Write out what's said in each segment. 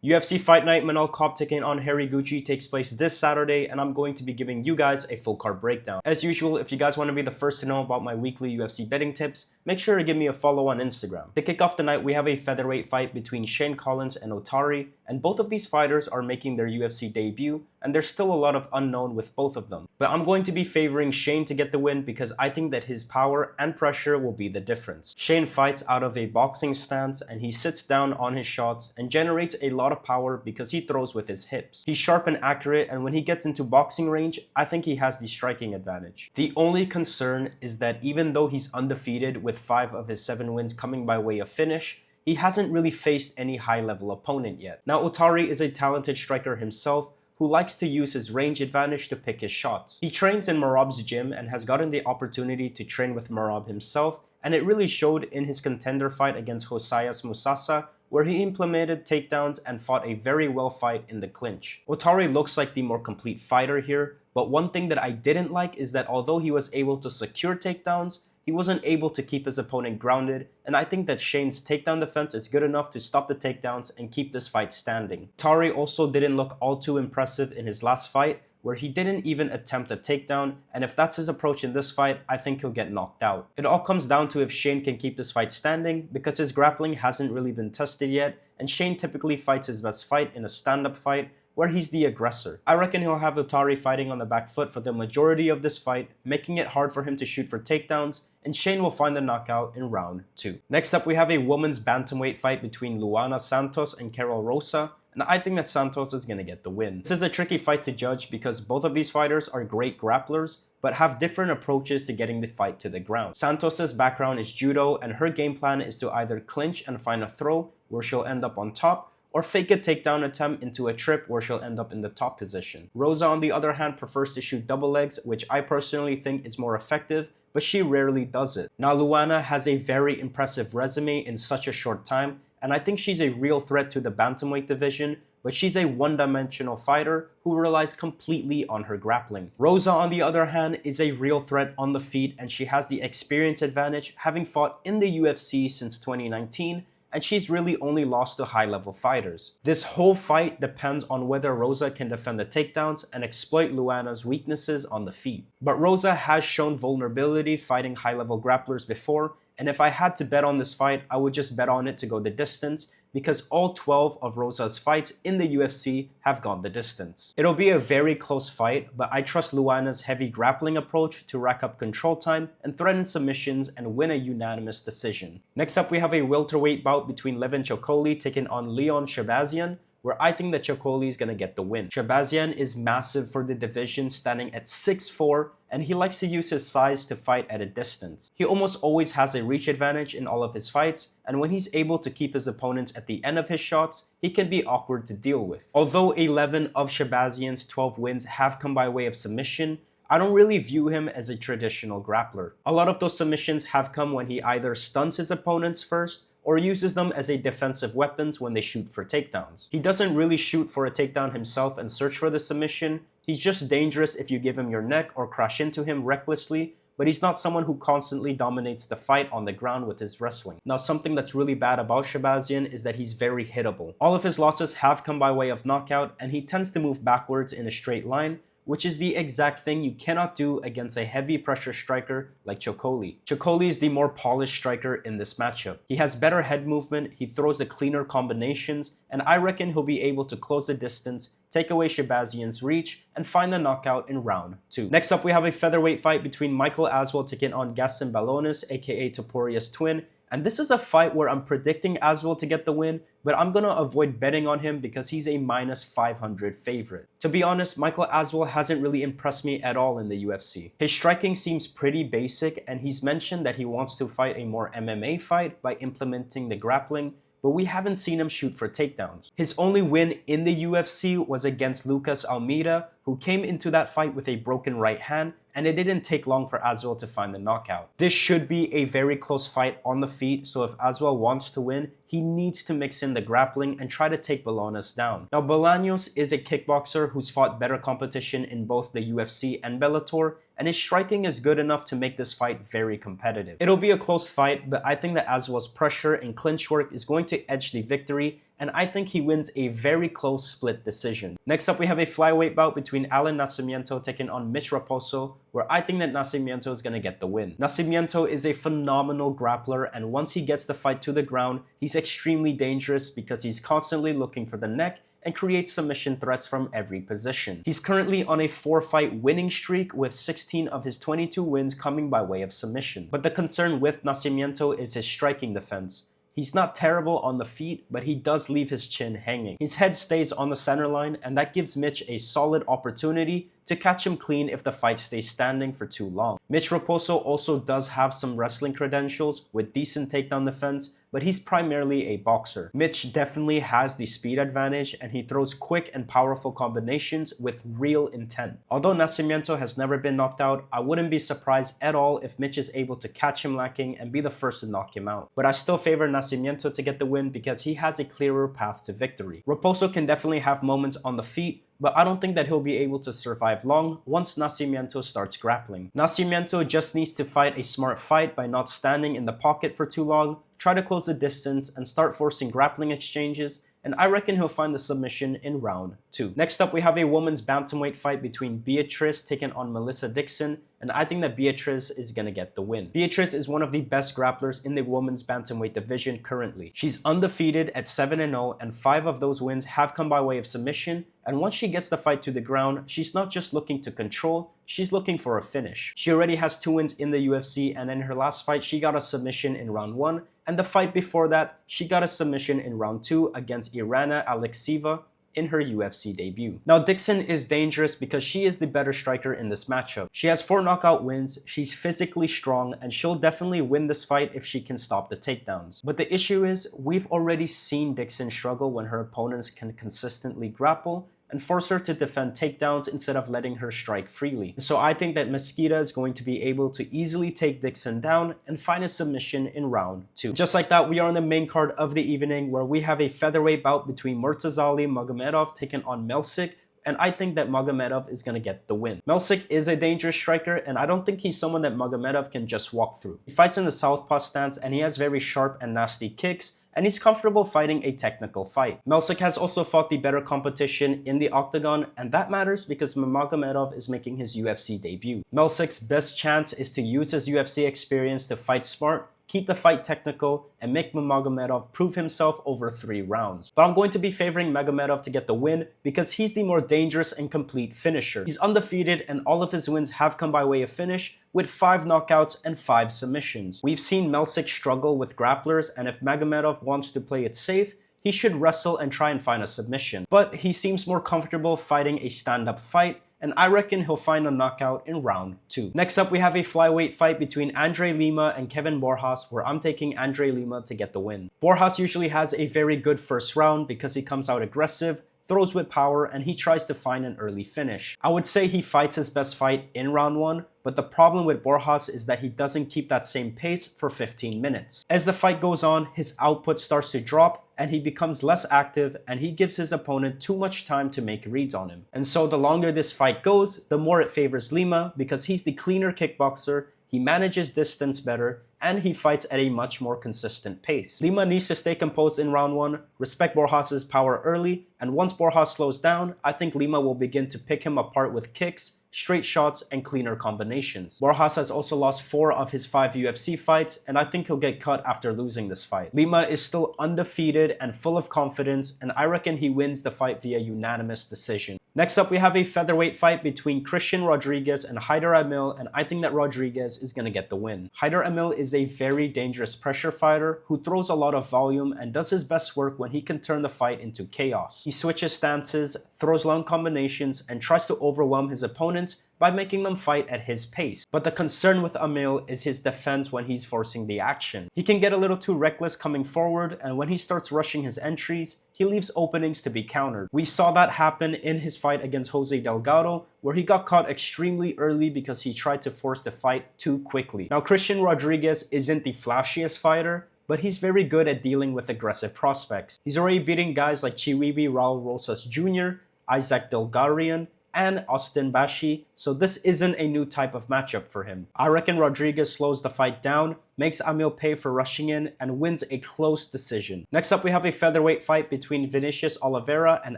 UFC Fight Night Manal Kape taking on Horiguchi takes place this Saturday, and I'm going to be giving you guys a full card breakdown. As usual, if you guys want to be the first to know about my weekly UFC betting tips, make sure to give me a follow on Instagram. To kick off the night, we have a featherweight fight between Shane Collins and Otari, and both of these fighters are making their UFC debut, and there's still a lot of unknown with both of them. But I'm going to be favoring Shane to get the win because I think that his power and pressure will be the difference. Shane fights out of a boxing stance, and he sits down on his shots and generates a lot of power because he throws with his hips. He's sharp and accurate, and when he gets into boxing range, I think he has the striking advantage. The only concern is that even though he's undefeated with 5 of his 7 wins coming by way of finish, he hasn't really faced any high-level opponent yet. Now, Otari is a talented striker himself who likes to use his range advantage to pick his shots. He trains in Merab's gym and has gotten the opportunity to train with Merab himself, and it really showed in his contender fight against Josias Musasa, where he implemented takedowns and fought a very well fight in the clinch. Otari looks like the more complete fighter here, but one thing that I didn't like is that although he was able to secure takedowns, he wasn't able to keep his opponent grounded, and I think that Shane's takedown defense is good enough to stop the takedowns and keep this fight standing. Otari also didn't look all too impressive in his last fight, where he didn't even attempt a takedown, and if that's his approach in this fight, I think he'll get knocked out. It all comes down to if Shane can keep this fight standing, because his grappling hasn't really been tested yet, and Shane typically fights his best fight in a stand-up fight, where he's the aggressor. I reckon he'll have Otari fighting on the back foot for the majority of this fight, making it hard for him to shoot for takedowns, and Shane will find the knockout in round 2. Next up, we have a women's bantamweight fight between Luana Santos and Karol Rosa, and I think that Santos is going to get the win. This is a tricky fight to judge because both of these fighters are great grapplers, but have different approaches to getting the fight to the ground. Santos's background is judo, and her game plan is to either clinch and find a throw where she'll end up on top, or fake a takedown attempt into a trip where she'll end up in the top position. Rosa, on the other hand, prefers to shoot double legs, which I personally think is more effective, but she rarely does it. Now, Luana has a very impressive resume in such a short time, and I think she's a real threat to the bantamweight division, but she's a one-dimensional fighter who relies completely on her grappling. Rosa, on the other hand, is a real threat on the feet, and she has the experience advantage, having fought in the UFC since 2019, and she's really only lost to high-level fighters. This whole fight depends on whether Rosa can defend the takedowns and exploit Luana's weaknesses on the feet. But Rosa has shown vulnerability fighting high-level grapplers before, and if I had to bet on this fight, I would just bet on it to go the distance, because all 12 of Rosa's fights in the UFC have gone the distance. It'll be a very close fight, but I trust Luana's heavy grappling approach to rack up control time and threaten submissions and win a unanimous decision. Next up, we have a welterweight bout between Levan Chokheli taking on Leon Shahbazyan, where I think that Chokheli is going to get the win. Shahbazyan is massive for the division, standing at 6'4", and he likes to use his size to fight at a distance. He almost always has a reach advantage in all of his fights, and when he's able to keep his opponents at the end of his shots, he can be awkward to deal with. Although 11 of Shahbazyan's 12 wins have come by way of submission, I don't really view him as a traditional grappler. A lot of those submissions have come when he either stuns his opponents first, or uses them as a defensive weapons when they shoot for takedowns. He doesn't really shoot for a takedown himself and search for the submission. He's just dangerous if you give him your neck or crash into him recklessly, but he's not someone who constantly dominates the fight on the ground with his wrestling. Now, something that's really bad about Shahbazyan is that he's very hittable. All of his losses have come by way of knockout, and he tends to move backwards in a straight line, which is the exact thing you cannot do against a heavy pressure striker like Chokheli. Chokheli is the more polished striker in this matchup. He has better head movement, he throws the cleaner combinations, and I reckon he'll be able to close the distance, take away Shahbazyan's reach, and find a knockout in round 2. Next up, we have a featherweight fight between Michael Aswell taking on Gaston Bolanos, aka Toporia's twin, and this is a fight where I'm predicting Aswell to get the win, but I'm gonna avoid betting on him because he's a minus 500 favorite. To be honest, Michael Aswell hasn't really impressed me at all in the UFC. His striking seems pretty basic, and he's mentioned that he wants to fight a more MMA fight by implementing the grappling, but we haven't seen him shoot for takedowns. His only win in the UFC was against Lucas Almeida, who came into that fight with a broken right hand, and it didn't take long for Aswell to find the knockout. This should be a very close fight on the feet, so if Aswell wants to win, he needs to mix in the grappling and try to take Bolanos down. Now, Bolanos is a kickboxer who's fought better competition in both the UFC and Bellator, and his striking is good enough to make this fight very competitive. It'll be a close fight, but I think that Aswell's pressure and clinch work is going to edge the victory, and I think he wins a very close split decision. Next up, we have a flyweight bout between Allan Nascimento taking on Mitch Raposo, where I think that Nascimento is going to get the win. Nascimento is a phenomenal grappler, and once he gets the fight to the ground, he's extremely dangerous because he's constantly looking for the neck and creates submission threats from every position. He's currently on a 4-fight winning streak with 16 of his 22 wins coming by way of submission. But the concern with Nascimento is his striking defense. He's not terrible on the feet, but he does leave his chin hanging. His head stays on the center line, and that gives Mitch a solid opportunity to catch him clean if the fight stays standing for too long. Mitch Raposo also does have some wrestling credentials with decent takedown defense, but he's primarily a boxer. Mitch definitely has the speed advantage, and he throws quick and powerful combinations with real intent. Although Nascimento has never been knocked out, I wouldn't be surprised at all if Mitch is able to catch him lacking and be the first to knock him out. But I still favor Nascimento to get the win because he has a clearer path to victory. Raposo can definitely have moments on the feet, but I don't think that he'll be able to survive long once Nascimento starts grappling. Nascimento just needs to fight a smart fight by not standing in the pocket for too long, try to close the distance, and start forcing grappling exchanges, and I reckon he'll find the submission in round 2. Next up, we have a women's bantamweight fight between Beatriz taking on Melissa Dixon, and I think that Beatriz is gonna get the win. Beatriz is one of the best grapplers in the women's bantamweight division currently. She's undefeated at 7-0, and 5 of those wins have come by way of submission, and once she gets the fight to the ground, she's not just looking to control, she's looking for a finish. She already has 2 wins in the UFC, and in her last fight, she got a submission in round 1, and the fight before that, she got a submission in round 2 against Irina Alekseeva in her UFC debut. Now, Dixon is dangerous because she is the better striker in this matchup. She has 4 knockout wins, she's physically strong, and she'll definitely win this fight if she can stop the takedowns. But the issue is, we've already seen Dixon struggle when her opponents can consistently grapple and force her to defend takedowns instead of letting her strike freely. So I think that Mesquita is going to be able to easily take Dixon down and find a submission in round 2. Just like that, we are on the main card of the evening where we have a featherweight bout between Murtazali Magomedov taking on Melsik, and I think that Magomedov is going to get the win. Melsik is a dangerous striker, and I don't think he's someone that Magomedov can just walk through. He fights in the southpaw stance, and he has very sharp and nasty kicks, and he's comfortable fighting a technical fight. Melsik has also fought the better competition in the octagon, and that matters because Magomedov is making his UFC debut. Melsik's best chance is to use his UFC experience to fight smart, keep the fight technical, and make Magomedov prove himself over 3 rounds. But I'm going to be favoring Magomedov to get the win because he's the more dangerous and complete finisher. He's undefeated, and all of his wins have come by way of finish, with 5 knockouts and 5 submissions. We've seen Melsik struggle with grapplers, and if Magomedov wants to play it safe, he should wrestle and try and find a submission. But he seems more comfortable fighting a stand-up fight, and I reckon he'll find a knockout in round 2. Next up, we have a flyweight fight between Andre Lima and Kevin Borjas, where I'm taking Andre Lima to get the win. Borjas usually has a very good first round because he comes out aggressive, throws with power, and he tries to find an early finish. I would say he fights his best fight in round 1, but the problem with Borjas is that he doesn't keep that same pace for 15 minutes. As the fight goes on, his output starts to drop, and he becomes less active, and he gives his opponent too much time to make reads on him. And so the longer this fight goes, the more it favors Lima because he's the cleaner kickboxer, he manages distance better, and he fights at a much more consistent pace. Lima needs to stay composed in round 1, respect Borjas' power early, and once Borjas slows down, I think Lima will begin to pick him apart with kicks, straight shots, and cleaner combinations. Borjas has also lost 4 of his 5 UFC fights, and I think he'll get cut after losing this fight. Lima is still undefeated and full of confidence, and I reckon he wins the fight via unanimous decision. Next up, we have a featherweight fight between Christian Rodriguez and Hyder Amil, and I think that Rodriguez is going to get the win. Hyder Amil is a very dangerous pressure fighter who throws a lot of volume and does his best work when he can turn the fight into chaos. He switches stances, throws long combinations, and tries to overwhelm his opponents by making them fight at his pace. But the concern with Amil is his defense when he's forcing the action. He can get a little too reckless coming forward, and when he starts rushing his entries, he leaves openings to be countered. We saw that happen in his fight against Jose Delgado, where he got caught extremely early because he tried to force the fight too quickly. Now, Christian Rodriguez isn't the flashiest fighter, but he's very good at dealing with aggressive prospects. He's already beating guys like Chiwibi Raul Rosas Jr., Isaac Delgarian, and Austin Bashi, so this isn't a new type of matchup for him. I reckon Rodriguez slows the fight down, makes Amil pay for rushing in, and wins a close decision. Next up, we have a featherweight fight between Vinicius Oliveira and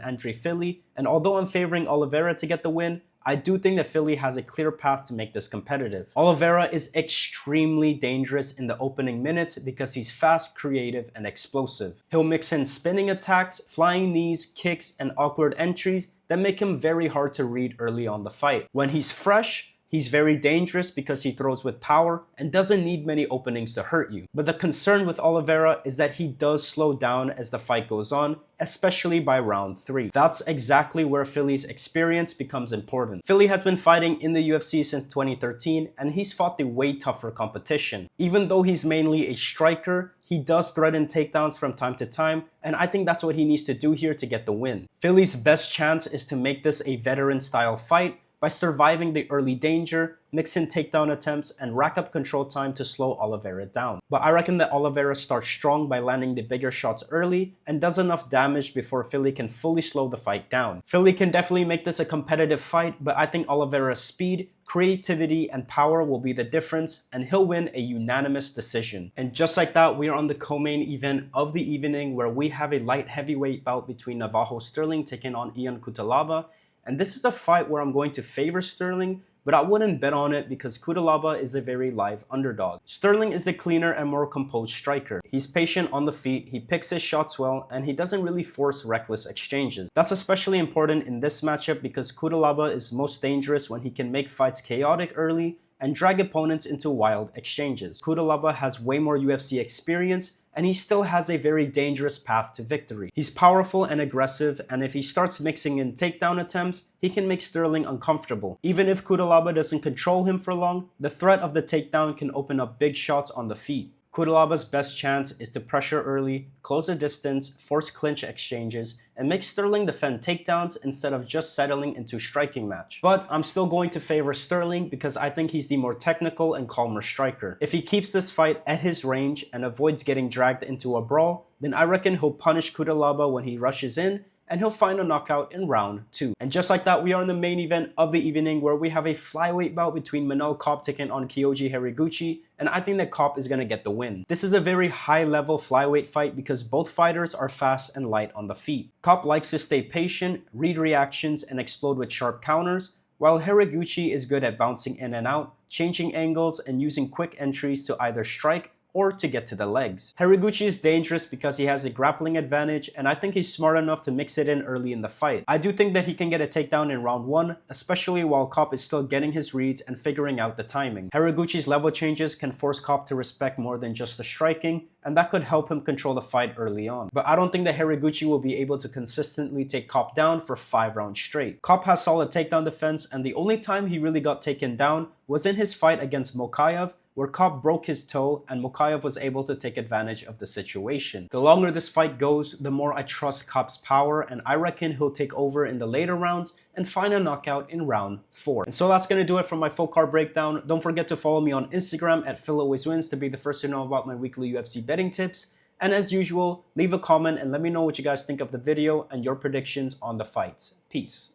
Andre Fili, and although I'm favoring Oliveira to get the win, I do think that Fili has a clear path to make this competitive. Oliveira is extremely dangerous in the opening minutes because he's fast, creative, and explosive. He'll mix in spinning attacks, flying knees, kicks, and awkward entries that make him very hard to read early on the fight. When he's fresh, he's very dangerous because he throws with power and doesn't need many openings to hurt you. But the concern with Oliveira is that he does slow down as the fight goes on, especially by round 3. That's exactly where Fili's experience becomes important. Fili has been fighting in the UFC since 2013 and he's fought the way tougher competition. Even though he's mainly a striker, he does threaten takedowns from time to time, and I think that's what he needs to do here to get the win. Fili's best chance is to make this a veteran-style fight by surviving the early danger, mix in takedown attempts, and rack up control time to slow Oliveira down. But I reckon that Oliveira starts strong by landing the bigger shots early and does enough damage before Fili can fully slow the fight down. Fili can definitely make this a competitive fight, but I think Oliveira's speed, creativity, and power will be the difference, and he'll win a unanimous decision. And just like that, we are on the co-main event of the evening where we have a light heavyweight bout between Navajo Sterling taking on Ion Cutelaba. And this is a fight where I'm going to favor Sterling, but I wouldn't bet on it because Cutelaba is a very live underdog. Sterling is the cleaner and more composed striker. He's patient on the feet, he picks his shots well, and he doesn't really force reckless exchanges. That's especially important in this matchup because Cutelaba is most dangerous when he can make fights chaotic early and drag opponents into wild exchanges. Cutelaba has way more UFC experience, and he still has a very dangerous path to victory. He's powerful and aggressive, and if he starts mixing in takedown attempts, he can make Sterling uncomfortable. Even if Cutelaba doesn't control him for long, the threat of the takedown can open up big shots on the feet. Cutelaba's best chance is to pressure early, close the distance, force clinch exchanges, and make Sterling defend takedowns instead of just settling into striking match. But I'm still going to favor Sterling because I think he's the more technical and calmer striker. If he keeps this fight at his range and avoids getting dragged into a brawl, then I reckon he'll punish Cutelaba when he rushes in, and he'll find a knockout in round 2. And just like that, we are in the main event of the evening where we have a flyweight bout between Manel Kape taking on Kyoji Horiguchi, and I think that Kape is going to get the win. This is a very high-level flyweight fight because both fighters are fast and light on the feet. Kape likes to stay patient, read reactions, and explode with sharp counters, while Horiguchi is good at bouncing in and out, changing angles, and using quick entries to either strike or to get to the legs. Horiguchi is dangerous because he has a grappling advantage, and I think he's smart enough to mix it in early in the fight. I do think that he can get a takedown in round 1, especially while Kape is still getting his reads and figuring out the timing. Horiguchi's level changes can force Kape to respect more than just the striking, and that could help him control the fight early on. But I don't think that Horiguchi will be able to consistently take Kape down for 5 rounds straight. Kape has solid takedown defense, and the only time he really got taken down was in his fight against Mokaev, where Kape broke his toe and Mokaev was able to take advantage of the situation. The longer this fight goes, the more I trust Kape's power, and I reckon he'll take over in the later rounds and find a knockout in round 4. And so that's going to do it for my full card breakdown. Don't forget to follow me on Instagram at PhilAlwaysWins to be the first to know about my weekly UFC betting tips. And as usual, leave a comment and let me know what you guys think of the video and your predictions on the fights. Peace.